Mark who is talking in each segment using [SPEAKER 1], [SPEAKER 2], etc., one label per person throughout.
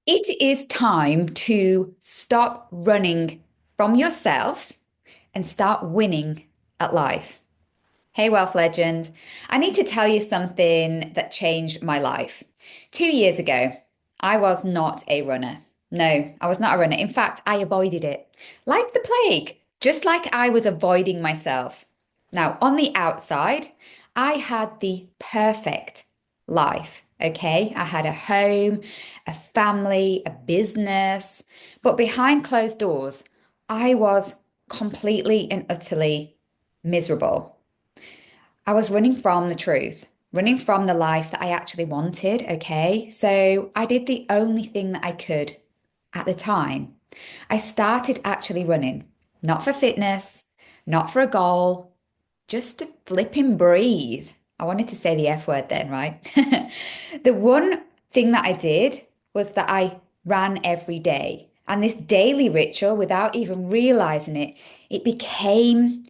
[SPEAKER 1] It is time to stop running from yourself and start winning at life. Hey, Wealth Legend. I need to tell you something that changed my life. 2 years ago, I was not a runner. No, I was not a runner. In fact, I avoided it like the plague, just like I was avoiding myself. Now, on the outside, I had the perfect life. Okay, I had a home, a family, a business, but behind closed doors, I was completely and utterly miserable. I was running from the truth, running from the life that I actually wanted. Okay. So I did the only thing that I could at the time. I started actually running, not for fitness, not for a goal, just to flip and breathe. I wanted to say the F word then, right? The one thing that I did was that I ran every day. And this daily ritual, without even realizing it, it became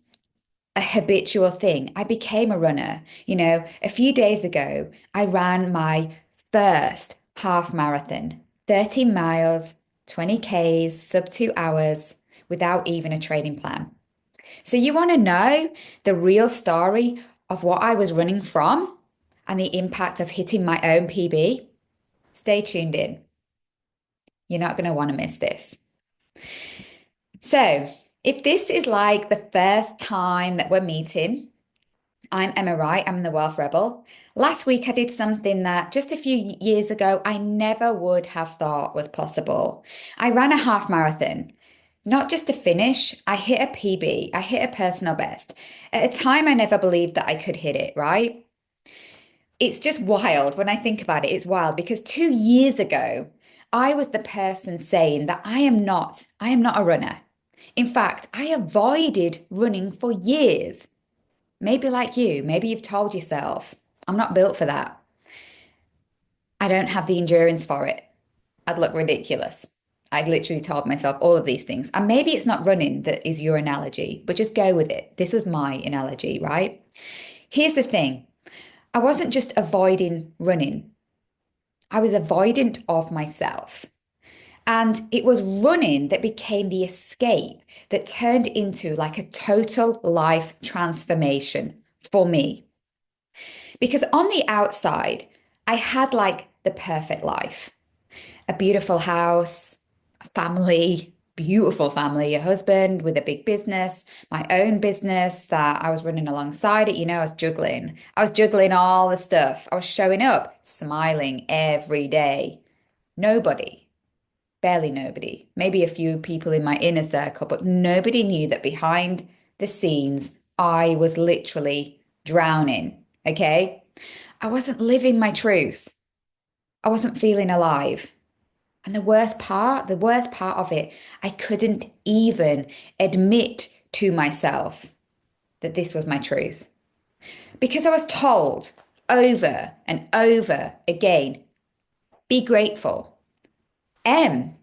[SPEAKER 1] a habitual thing. I became a runner. A few days ago, I ran my first half marathon, 30 miles, 20 Ks, sub 2 hours, without even a training plan. So, you want to know the real story of what I was running from and the impact of hitting my own PB? Stay tuned in. You're not going to want to miss this. So, if this is like the first time that we're meeting, I'm Emma Wright. I'm the Wealth Rebel. Last week, I did something that just a few years ago I never would have thought was possible. I ran a half marathon, not just to finish, I hit a PB, I hit a personal best. At a time, I never believed that I could hit it, right? It's just wild when I think about it. It's wild because 2 years ago, I was the person saying that I am not a runner. In fact, I avoided running for years. Maybe like you, maybe you've told yourself, I'm not built for that. I don't have the endurance for it. I'd look ridiculous. I literally told myself all of these things. And maybe it's not running that is your analogy, but just go with it. This was my analogy, right? Here's the thing. I wasn't just avoiding running. I was avoidant of myself. And it was running that became the escape that turned into like a total life transformation for me. Because on the outside, I had like the perfect life, a beautiful house, a family, beautiful family, a husband with a big business, my own business that I was running alongside it. I was juggling. I was juggling all the stuff. I was showing up, smiling every day. Nobody, barely nobody, maybe a few people in my inner circle, but nobody knew that behind the scenes, I was literally drowning. Okay. I wasn't living my truth. I wasn't feeling alive. And the worst part of it, I couldn't even admit to myself that this was my truth. Because I was told over and over again, be grateful. M,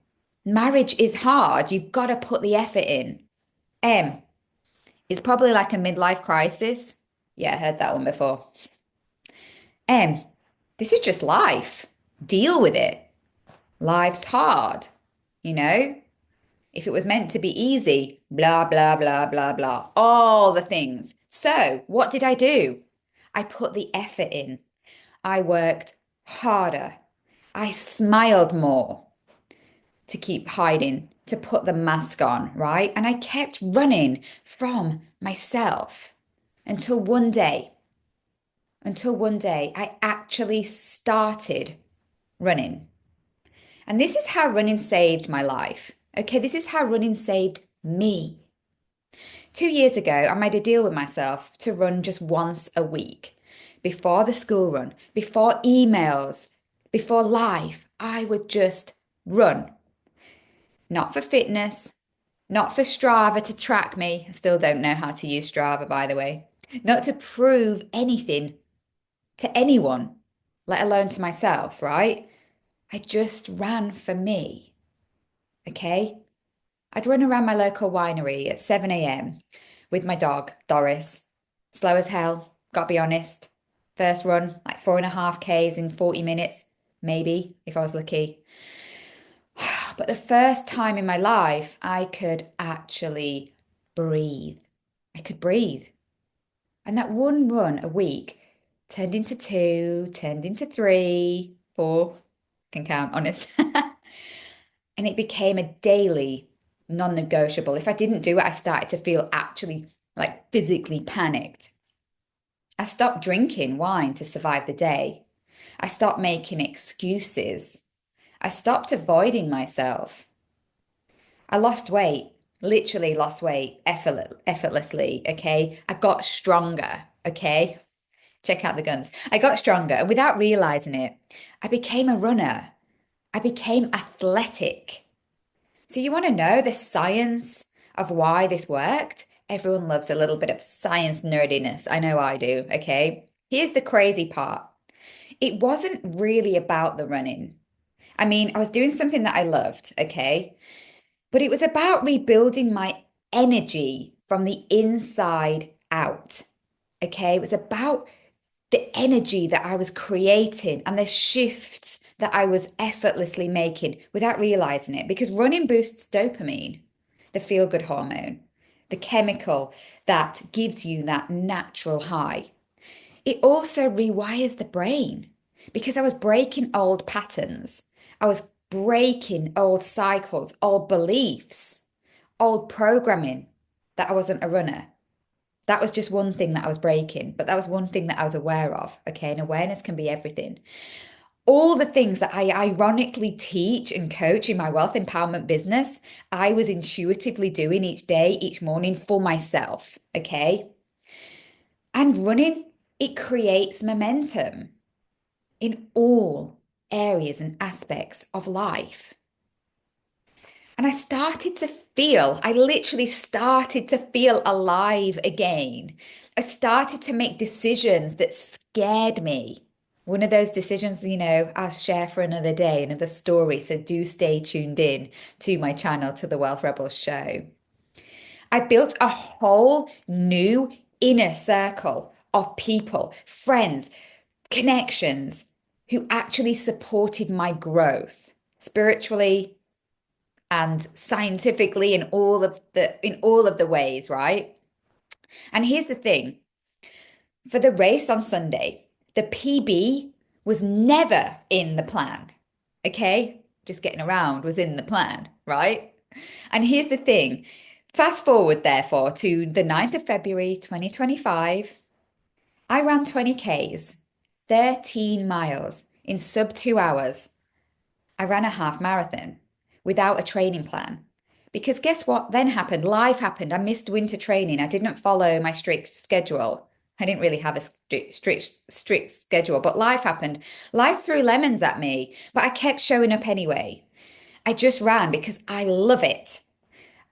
[SPEAKER 1] marriage is hard. You've got to put the effort in. M, it's probably like a midlife crisis. Yeah, I heard that one before. M, this is just life. Deal with it. Life's hard, you know? If it was meant to be easy, blah, blah, blah, blah, blah, all the things. So, what did I do? I put the effort in. I worked harder. I smiled more to keep hiding, to put the mask on, right? And I kept running from myself until one day, I actually started running. And this is how running saved my life. Okay, this is how running saved me. 2 years ago, I made a deal with myself to run just once a week. Before the school run, before emails, before life, I would just run. Not for fitness, not for Strava to track me. I still don't know how to use Strava, by the way. Not to prove anything to anyone, let alone to myself, right? I just ran for me. Okay. I'd run around my local winery at 7 a.m. with my dog, Doris. Slow as hell, gotta be honest. First run, like 4.5 Ks in 40 minutes, maybe, if I was lucky. But the first time in my life, I could actually breathe. I could breathe. And that one run a week turned into two, turned into three, four, can count, honest. And it became a daily non-negotiable. If I didn't do it, I started to feel actually like physically panicked. I stopped drinking wine to survive the day. I stopped making excuses. I stopped avoiding myself. I lost weight, literally lost weight effortlessly. Okay. I got stronger. Okay. Check out the guns. I got stronger, and without realizing it, I became a runner. I became athletic. So, you want to know the science of why this worked? Everyone loves a little bit of science nerdiness. I know I do. Okay. Here's the crazy part. It wasn't really about the running. I mean, I was doing something that I loved. Okay. But it was about rebuilding my energy from the inside out. Okay. It was about the energy that I was creating and the shifts that I was effortlessly making without realizing it. Because running boosts dopamine, the feel good hormone, the chemical that gives you that natural high. It also rewires the brain because I was breaking old patterns. I was breaking old cycles, old beliefs, old programming that I wasn't a runner. That was just one thing that I was breaking, but that was one thing that I was aware of. Okay. And awareness can be everything. All the things that I ironically teach and coach in my wealth empowerment business, I was intuitively doing each day, each morning for myself. Okay. And running, it creates momentum in all areas and aspects of life. And I literally started to feel alive again. I started to make decisions that scared me. One of those decisions, I'll share for another day, another story. So do stay tuned in to my channel, to the Wealth Rebels show. I built a whole new inner circle of people, friends, connections who actually supported my growth spiritually, and scientifically in all of the ways, right? And here's the thing, for the race on Sunday, the PB was never in the plan. Okay? Just getting around was in the plan, right? And here's the thing. Fast forward, therefore, to the 9th of February 2025. I ran 20 Ks, 13 miles in sub 2 hours. I ran a half marathon without a training plan. Because guess what then happened? Life happened. I missed winter training. I didn't follow my strict schedule. I didn't really have a strict schedule, but life happened. Life threw lemons at me, but I kept showing up anyway. I just ran because I love it.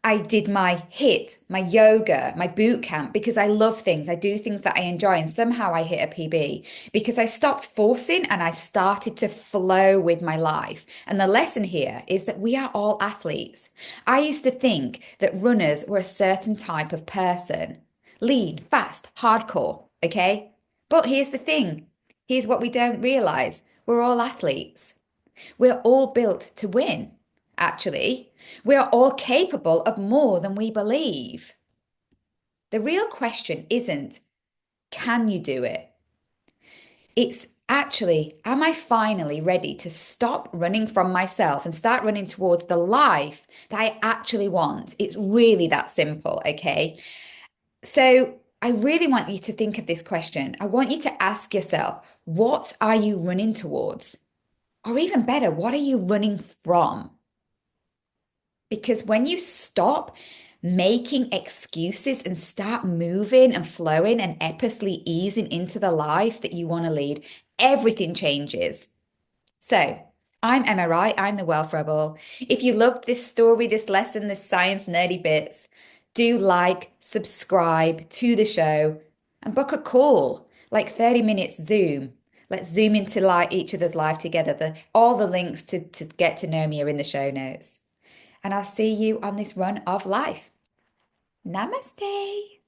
[SPEAKER 1] I did my HIIT, my yoga, my boot camp because I love things. I do things that I enjoy, and somehow I hit a PB because I stopped forcing and I started to flow with my life. And the lesson here is that we are all athletes. I used to think that runners were a certain type of person, lean, fast, hardcore, okay? But here's the thing. Here's what we don't realize. We're all athletes. We're all built to win, actually. We are all capable of more than we believe. The real question isn't, can you do it? It's actually, am I finally ready to stop running from myself and start running towards the life that I actually want? It's really that simple, okay? So I really want you to think of this question. I want you to ask yourself, what are you running towards? Or even better, what are you running from? Because when you stop making excuses and start moving and flowing and epically easing into the life that you want to lead, everything changes. So, I'm Emma Wright. I'm the Wealth Rebel. If you loved this story, this lesson, this science nerdy bits, do like, subscribe to the show, and book a call, like 30 minutes Zoom. Let's zoom into each other's life together. All the links to get to know me are in the show notes. And I'll see you on this run of life. Namaste.